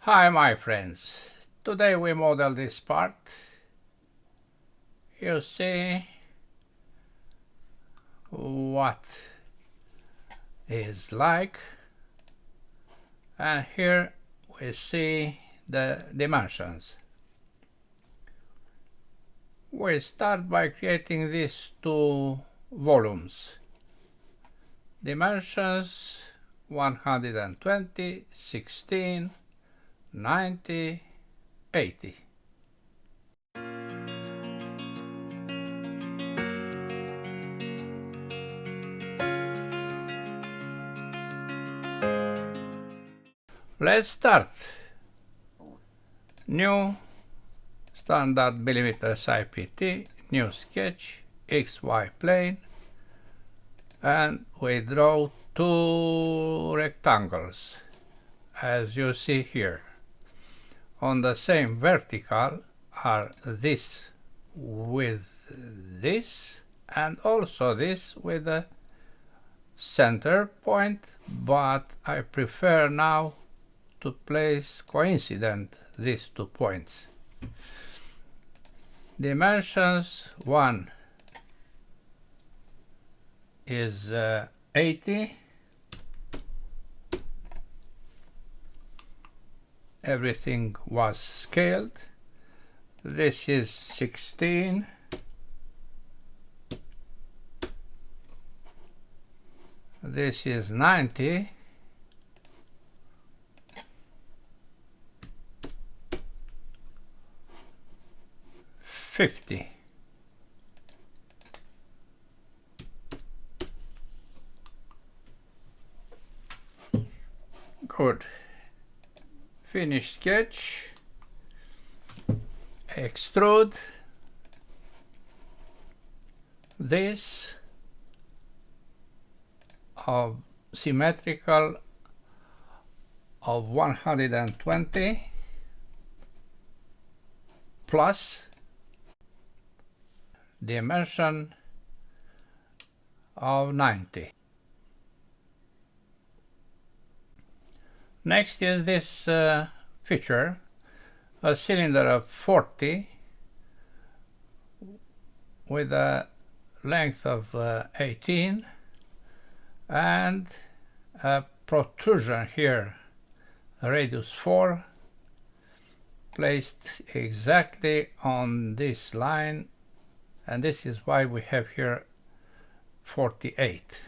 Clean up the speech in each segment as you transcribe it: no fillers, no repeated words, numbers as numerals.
Hi my friends, today we model this part. You see what is like, and here we see the dimensions. We start by creating these two volumes. Dimensions 120, 16, 90, 80. Let's start. New standard millimeters IPT, new sketch, XY plane, and we draw two rectangles, as you see here. On the same vertical are this with this, and also this with the center point, but I prefer now to place coincident these 2 points. Dimensions 1 is 80. Everything was scaled. This is 16. This is 90. $50. Good. Finish sketch. Extrude. This of symmetrical of 120 plus dimension of 90. Next is this feature, a cylinder of 40 with a length of 18 and a protrusion here, radius 4, placed exactly on this line, and this is why we have here 48.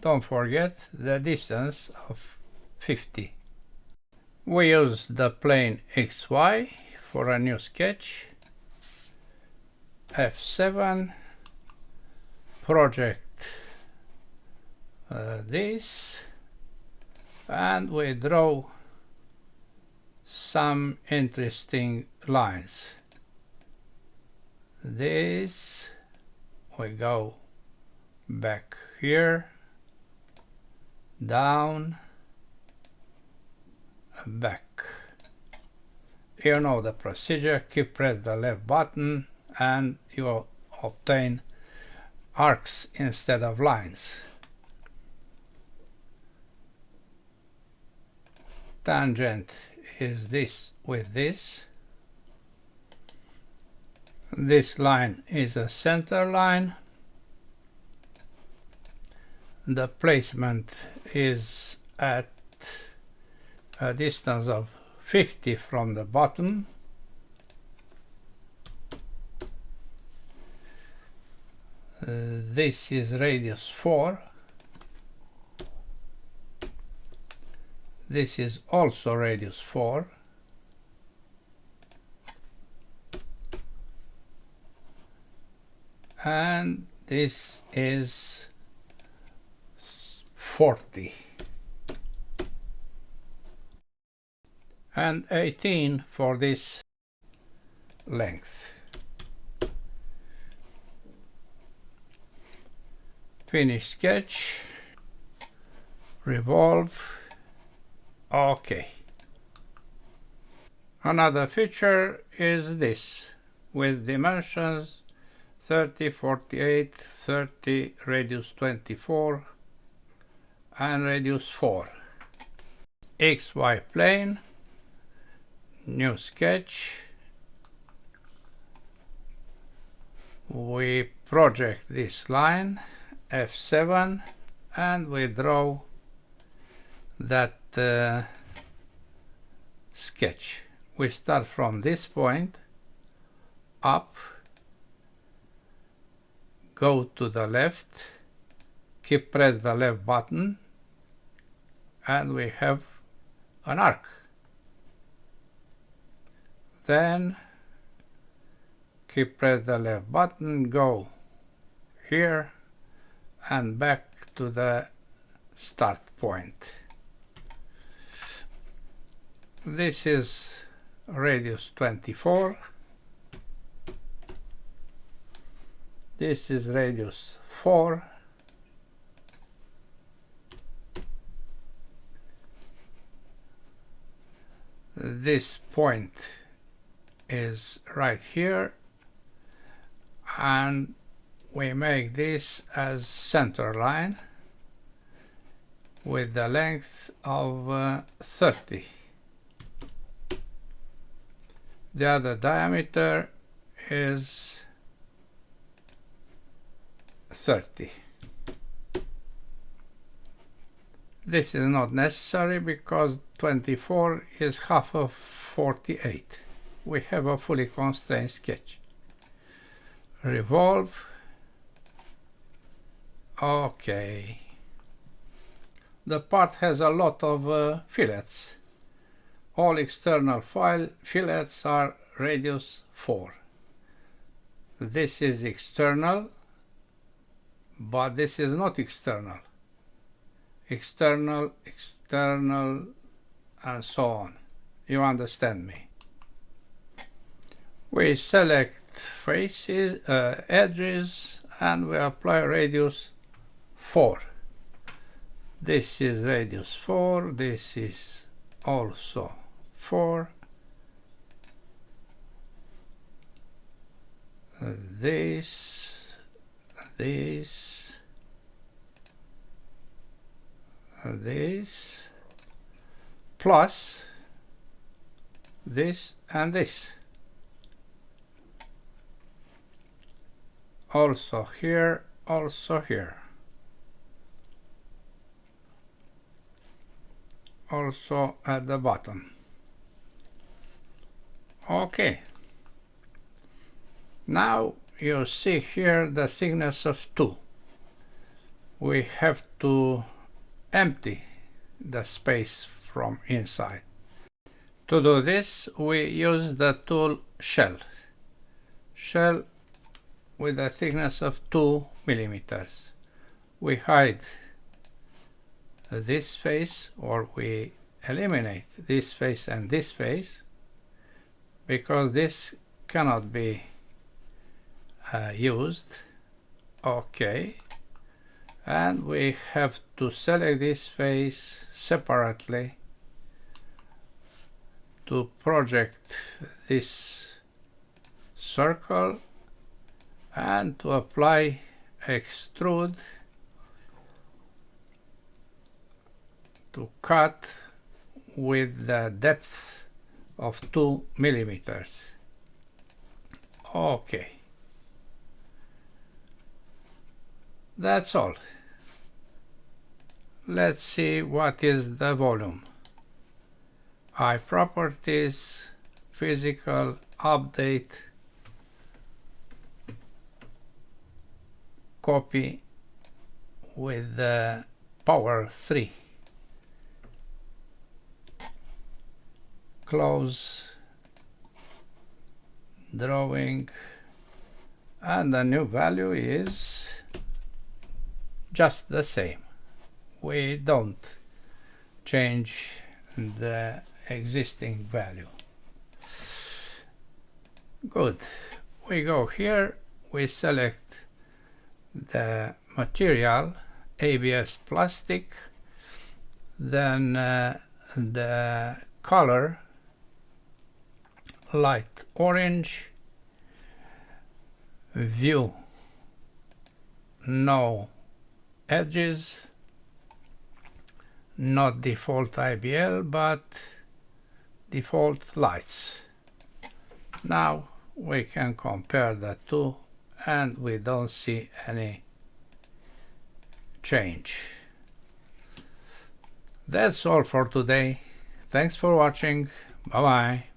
Don't forget the distance of 50. We use the plane XY for a new sketch. F7, project this, and we draw some interesting lines. This, we go back here, down, back. You know the procedure. Press the left button and you obtain arcs instead of lines. Tangent is this with this. This line is a center line. The placement is at a distance of 50 from the bottom. This is radius 4. This is also radius 4. And this is 40. And 18 for this length. Finish sketch. Revolve. Okay. Another feature is this, with dimensions 30, 48, 30, radius 24, and radius 4. XY plane, new sketch. We project this line, F7, and we draw that sketch. We start from this point, up, go to the left, press the left button, and we have an arc. Then press the left button, go here and back to the start point. This is radius 24. This is radius 4. This point is right here, and we make this as center line with the length of 30. The other diameter is 30. This is not necessary because 24 is half of 48. We have a fully constrained sketch. Revolve. Okay. The part has a lot of fillets. All external fillets are radius 4. This is external, but this is not external. External, external, and so on. You understand me? We select faces, edges, and we apply radius 4. This is radius 4, this is also 4. This, plus this and this. Also here, also here. Also at the bottom. Okay. Now you see here the thickness of 2. We have to empty the space from inside. To do this, we use the tool shell. Shell with a thickness of 2 millimeters. We hide this face, or we eliminate this face and this face, because this cannot be used. Okay. And we have to select this face separately to project this circle and to apply extrude to cut with the depth of 2 millimeters. Okay. That's all. Let's see what is the volume. Eye properties, physical, update, copy with the power 3. Close, drawing, and the new value is just the same. We don't change the existing value. Good. We go here, we select the material, ABS plastic, then the color, light orange, view, no edges, not default IBL, but default lights. Now we can compare the two and we don't see any change. That's all for today. Thanks for watching. Bye bye.